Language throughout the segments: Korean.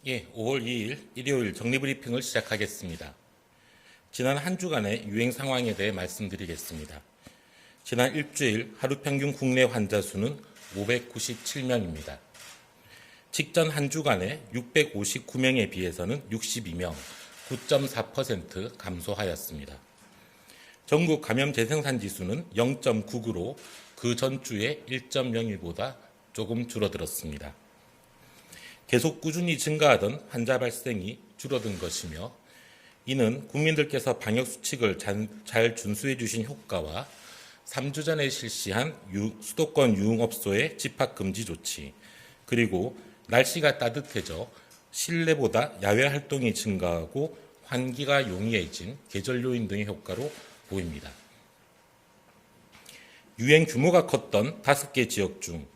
5월 2일 일요일 정리브리핑을 시작하겠습니다. 지난 한 주간의 유행 상황에 대해 말씀드리겠습니다. 지난 일주일 하루 평균 국내 환자 수는 597명입니다. 직전 한 주간에 659명에 비해서는 62명, 9.4% 감소하였습니다. 전국 감염 재생산 지수는 0.99로 그 전주의 1.01보다 조금 줄어들었습니다. 계속 꾸준히 증가하던 환자 발생이 줄어든 것이며 이는 국민들께서 방역수칙을 잘 준수해 주신 효과와 3주 전에 실시한 수도권 유흥업소의 집합금지 조치, 그리고 날씨가 따뜻해져 실내보다 야외 활동이 증가하고 환기가 용이해진 계절 요인 등의 효과로 보입니다. 유행 규모가 컸던 5개 지역 중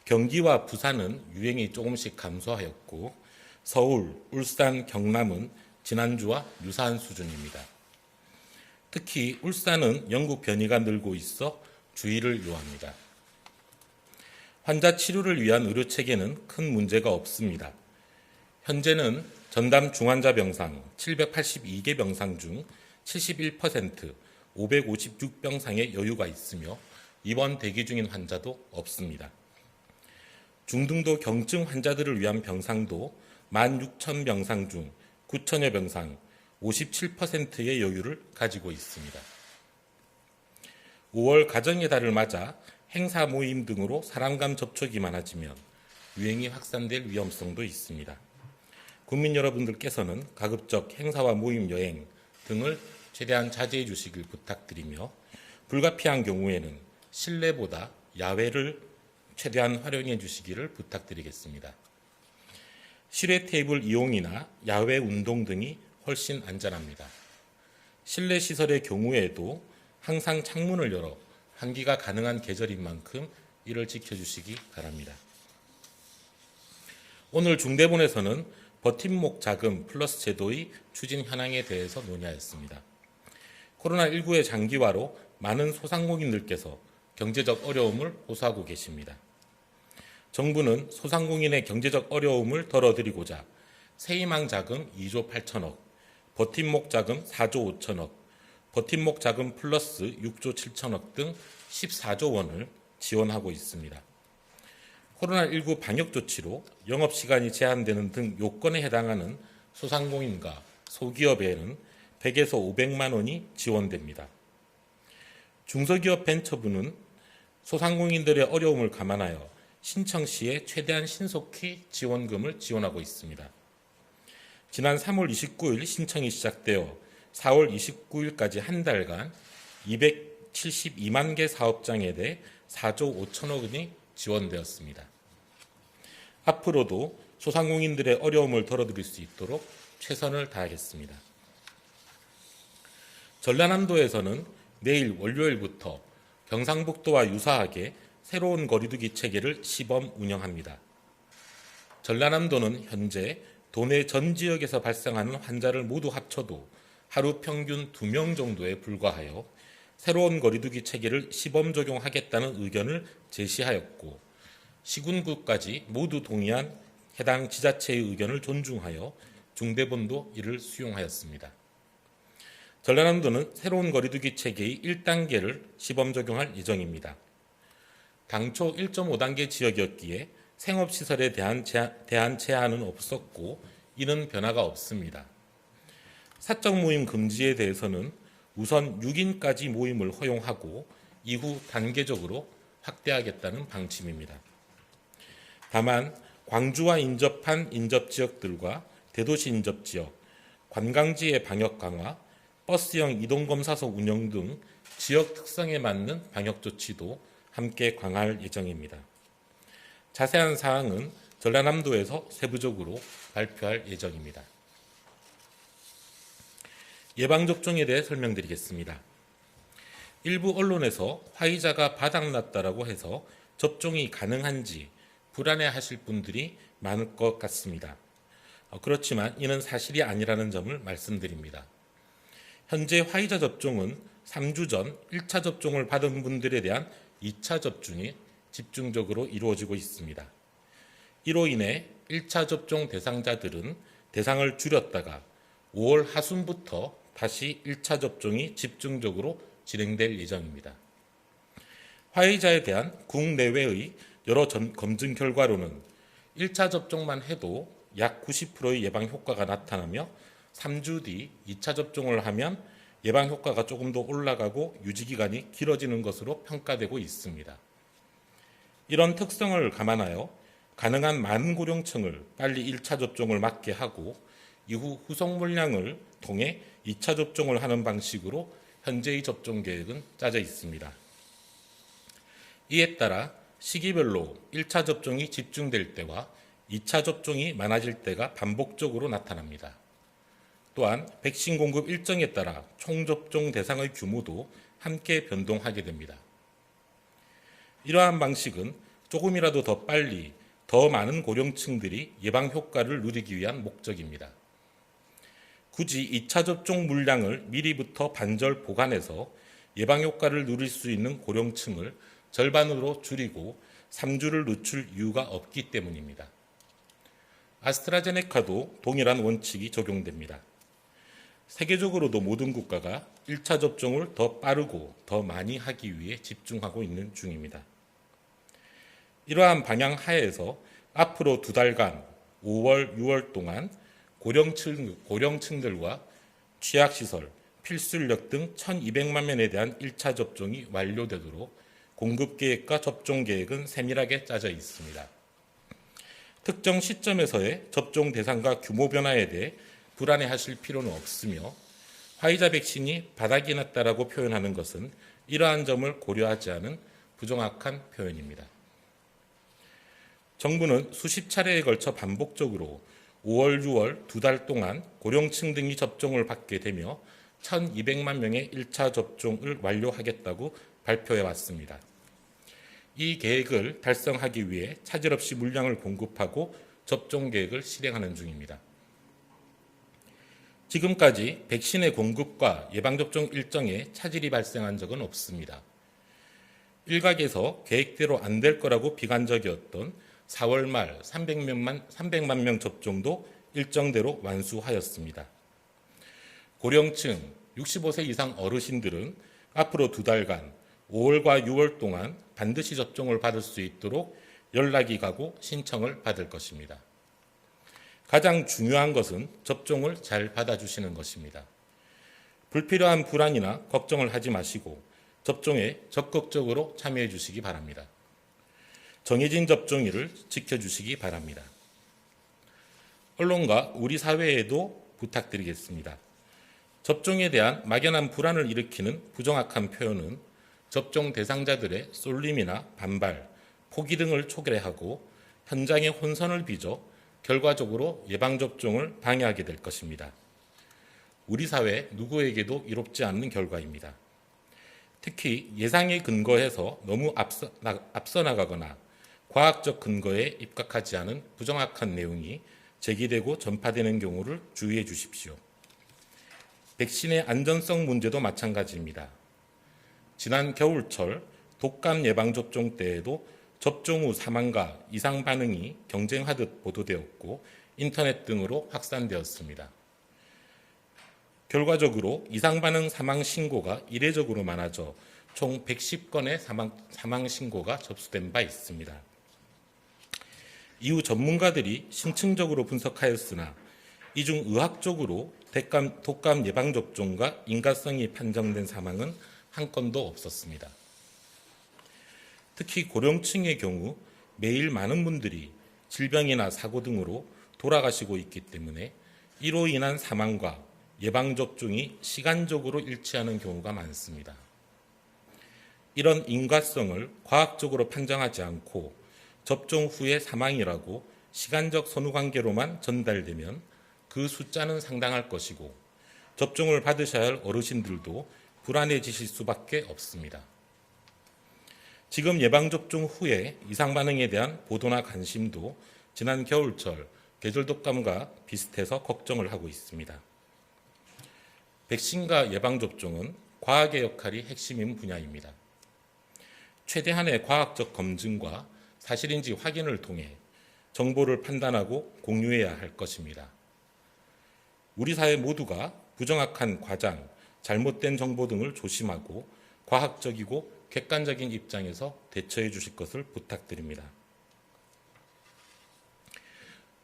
경기와 부산은 유행이 조금씩 감소하였고 서울, 울산, 경남은 지난주와 유사한 수준입니다. 특히 울산은 영국 변이가 늘고 있어 주의를 요합니다. 환자 치료를 위한 의료 체계는 큰 문제가 없습니다. 현재는 전담 중환자 병상 782개 병상 중 71%, 556병상의 여유가 있으며 입원 대기 중인 환자도 없습니다. 중등도 경증 환자들을 위한 병상도 16,000병상 중 9,000여 병상, 57%의 여유를 가지고 있습니다. 5월 가정의 달을 맞아 행사 모임 등으로 사람간 접촉이 많아지면 유행이 확산될 위험성도 있습니다. 국민 여러분들께서는 가급적 행사와 모임 여행 등을 최대한 자제해 주시길 부탁드리며 불가피한 경우에는 실내보다 야외를 최대한 활용해 주시기를 부탁드리겠습니다. 실외 테이블 이용이나 야외 운동 등이 훨씬 안전합니다. 실내 시설의 경우에도 항상 창문을 열어 환기가 가능한 계절인 만큼 이를 지켜주시기 바랍니다. 오늘 중대본에서는 버팀목 자금 플러스 제도의 추진 현황에 대해서 논의하였습니다. 코로나19의 장기화로 많은 소상공인들께서 경제적 어려움을 호소하고 계십니다. 정부는 소상공인의 경제적 어려움을 덜어드리고자 새희망 자금 2조 8천억, 버팀목 자금 4조 5천억, 버팀목 자금 플러스 6조 7천억 등 14조 원을 지원하고 있습니다. 코로나19 방역 조치로 영업시간이 제한되는 등 요건에 해당하는 소상공인과 소기업에는 100에서 500만 원이 지원됩니다. 중소기업 벤처부는 소상공인들의 어려움을 감안하여 신청 시에 최대한 신속히 지원금을 지원하고 있습니다. 지난 3월 29일 신청이 시작되어 4월 29일까지 한 달간 272만 개 사업장에 대해 4조 5천억 원이 지원되었습니다. 앞으로도 소상공인들의 어려움을 덜어드릴 수 있도록 최선을 다하겠습니다. 전라남도에서는 내일 월요일부터 경상북도와 유사하게 새로운 거리두기 체계를 시범 운영합니다. 전라남도는 현재 도내 전 지역에서 발생하는 환자를 모두 합쳐도 하루 평균 2명 정도에 불과하여 새로운 거리두기 체계를 시범 적용하겠다는 의견을 제시하였고 시군구까지 모두 동의한 해당 지자체의 의견을 존중하여 중대본도 이를 수용하였습니다. 전라남도는 새로운 거리두기 체계의 1단계를 시범 적용할 예정입니다. 당초 1.5단계 지역이었기에 생업시설에 대한 제한은 없었고 이는 변화가 없습니다. 사적 모임 금지에 대해서는 우선 6인까지 모임을 허용하고 이후 단계적으로 확대하겠다는 방침입니다. 다만 광주와 인접한 인접지역들과 대도시 인접지역, 관광지의 방역 강화, 버스형 이동검사소 운영 등 지역 특성에 맞는 방역 조치도 함께 강화할 예정입니다. 자세한 사항은 전라남도에서 세부적으로 발표할 예정입니다. 예방접종에 대해 설명드리겠습니다. 일부 언론에서 화이자가 바닥났다라고 해서 접종이 가능한지 불안해하실 분들이 많을 것 같습니다. 그렇지만 이는 사실이 아니라는 점을 말씀드립니다. 현재 화이자 접종은 3주 전 1차 접종을 받은 분들에 대한 2차 접종이 집중적으로 이루어지고 있습니다. 이로 인해 1차 접종 대상자들은 대상을 줄였다가 5월 하순부터 다시 1차 접종이 집중적으로 진행될 예정입니다. 화이자에 대한 국내외의 여러 검증 결과로는 1차 접종만 해도 약 90%의 예방 효과가 나타나며 3주 뒤 2차 접종을 하면 예방 효과가 조금 더 올라가고 유지 기간이 길어지는 것으로 평가되고 있습니다. 이런 특성을 감안하여 가능한 많은 고령층을 빨리 1차 접종을 맞게 하고 이후 후속 물량을 통해 2차 접종을 하는 방식으로 현재의 접종 계획은 짜져 있습니다. 이에 따라 시기별로 1차 접종이 집중될 때와 2차 접종이 많아질 때가 반복적으로 나타납니다. 또한 백신 공급 일정에 따라 총접종 대상의 규모도 함께 변동하게 됩니다. 이러한 방식은 조금이라도 더 빨리 더 많은 고령층들이 예방 효과를 누리기 위한 목적입니다. 굳이 2차 접종 물량을 미리부터 반절 보관해서 예방 효과를 누릴 수 있는 고령층을 절반으로 줄이고 3주를 늦출 이유가 없기 때문입니다. 아스트라제네카도 동일한 원칙이 적용됩니다. 세계적으로도 모든 국가가 1차 접종을 더 빠르고 더 많이 하기 위해 집중하고 있는 중입니다. 이러한 방향 하에서 앞으로 2달간 5월, 6월 동안 고령층들과 취약시설, 필수인력 등 1,200만 명에 대한 1차 접종이 완료되도록 공급계획과 접종계획은 세밀하게 짜져 있습니다. 특정 시점에서의 접종 대상과 규모 변화에 대해 불안해하실 필요는 없으며 화이자 백신이 바닥이 났다라고 표현하는 것은 이러한 점을 고려하지 않은 부정확한 표현입니다. 정부는 수십 차례에 걸쳐 반복적으로 5월, 6월 2달 동안 고령층 등이 접종을 받게 되며 1,200만 명의 1차 접종을 완료하겠다고 발표해 왔습니다. 이 계획을 달성하기 위해 차질 없이 물량을 공급하고 접종 계획을 실행하는 중입니다. 지금까지 백신의 공급과 예방접종 일정에 차질이 발생한 적은 없습니다. 일각에서 계획대로 안 될 거라고 비관적이었던 4월 말 300만 명 접종도 일정대로 완수하였습니다. 고령층 65세 이상 어르신들은 앞으로 2달간 5월과 6월 동안 반드시 접종을 받을 수 있도록 연락이 가고 신청을 받을 것입니다. 가장 중요한 것은 접종을 잘 받아주시는 것입니다. 불필요한 불안이나 걱정을 하지 마시고 접종에 적극적으로 참여해 주시기 바랍니다. 정해진 접종일을 지켜주시기 바랍니다. 언론과 우리 사회에도 부탁드리겠습니다. 접종에 대한 막연한 불안을 일으키는 부정확한 표현은 접종 대상자들의 쏠림이나 반발, 포기 등을 초래하고 현장의 혼선을 빚어 결과적으로 예방접종을 방해하게 될 것입니다. 우리 사회 누구에게도 이롭지 않는 결과입니다. 특히 예상에 근거해서 너무 앞서 나가거나 과학적 근거에 입각하지 않은 부정확한 내용이 제기되고 전파되는 경우를 주의해 주십시오. 백신의 안전성 문제도 마찬가지입니다. 지난 겨울철 독감 예방접종 때에도 접종 후 사망과 이상 반응이 경쟁하듯 보도되었고 인터넷 등으로 확산되었습니다. 결과적으로 이상 반응 사망 신고가 이례적으로 많아져 총 110건의 사망 신고가 접수된 바 있습니다. 이후 전문가들이 심층적으로 분석하였으나 이 중 의학적으로 독감 예방접종과 인과성이 판정된 사망은 한 건도 없었습니다. 특히 고령층의 경우 매일 많은 분들이 질병이나 사고 등으로 돌아가시고 있기 때문에 이로 인한 사망과 예방접종이 시간적으로 일치하는 경우가 많습니다. 이런 인과성을 과학적으로 판정하지 않고 접종 후의 사망이라고 시간적 선후관계로만 전달되면 그 숫자는 상당할 것이고 접종을 받으셔야 할 어르신들도 불안해지실 수밖에 없습니다. 지금 예방접종 후에 이상 반응에 대한 보도나 관심도 지난 겨울철 계절독감과 비슷해서 걱정을 하고 있습니다. 백신과 예방접종은 과학의 역할이 핵심인 분야입니다. 최대한의 과학적 검증과 사실인지 확인을 통해 정보를 판단하고 공유해야 할 것입니다. 우리 사회 모두가 부정확한 과장, 잘못된 정보 등을 조심하고 과학적이고 객관적인 입장에서 대처해 주실 것을 부탁드립니다.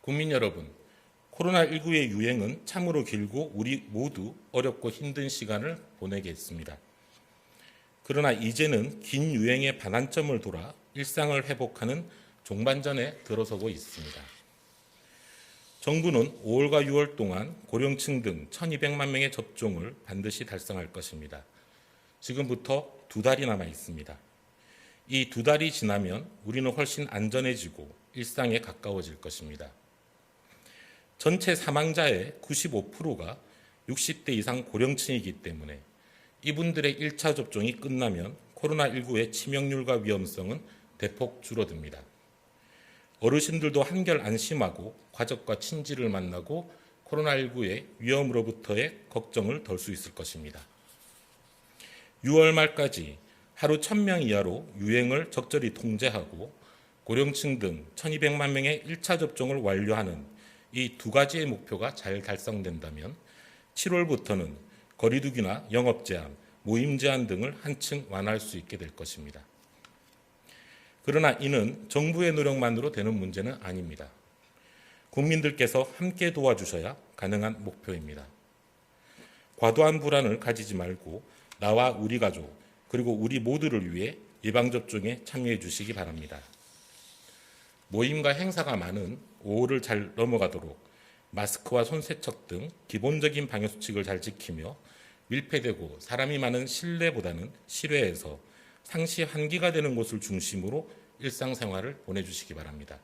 국민 여러분, 코로나19의 유행은 참으로 길고 우리 모두 어렵고 힘든 시간을 보내게 했습니다. 그러나 이제는 긴 유행의 반환점을 돌아 일상을 회복하는 종반전에 들어서고 있습니다. 정부는 5월과 6월 동안 고령층 등 1,200만 명의 접종을 반드시 달성할 것입니다. 지금부터 2달이 남아 있습니다. 이 2달이 지나면 우리는 훨씬 안전해지고 일상에 가까워질 것입니다. 전체 사망자의 95%가 60대 이상 고령층이기 때문에 이분들의 1차 접종이 끝나면 코로나19의 치명률과 위험성은 대폭 줄어듭니다. 어르신들도 한결 안심하고 가족과 친지를 만나고 코로나19의 위험으로부터의 걱정을 덜 수 있을 것입니다. 6월 말까지 하루 1,000명 이하로 유행을 적절히 통제하고 고령층 등 1,200만 명의 1차 접종을 완료하는 이 2가지의 목표가 잘 달성된다면 7월부터는 거리두기나 영업 제한, 모임 제한 등을 한층 완화할 수 있게 될 것입니다. 그러나 이는 정부의 노력만으로 되는 문제는 아닙니다. 국민들께서 함께 도와주셔야 가능한 목표입니다. 과도한 불안을 가지지 말고 나와 우리 가족 그리고 우리 모두를 위해 예방접종에 참여해 주시기 바랍니다. 모임과 행사가 많은 5월을 잘 넘어가도록 마스크와 손세척 등 기본적인 방역수칙을 잘 지키며 밀폐되고 사람이 많은 실내보다는 실외에서 상시 환기가 되는 곳을 중심으로 일상생활을 보내주시기 바랍니다.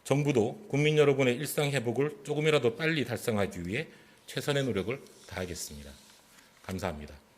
정부도 국민 여러분의 일상 회복을 조금이라도 빨리 달성하기 위해 최선의 노력을 다하겠습니다. 감사합니다.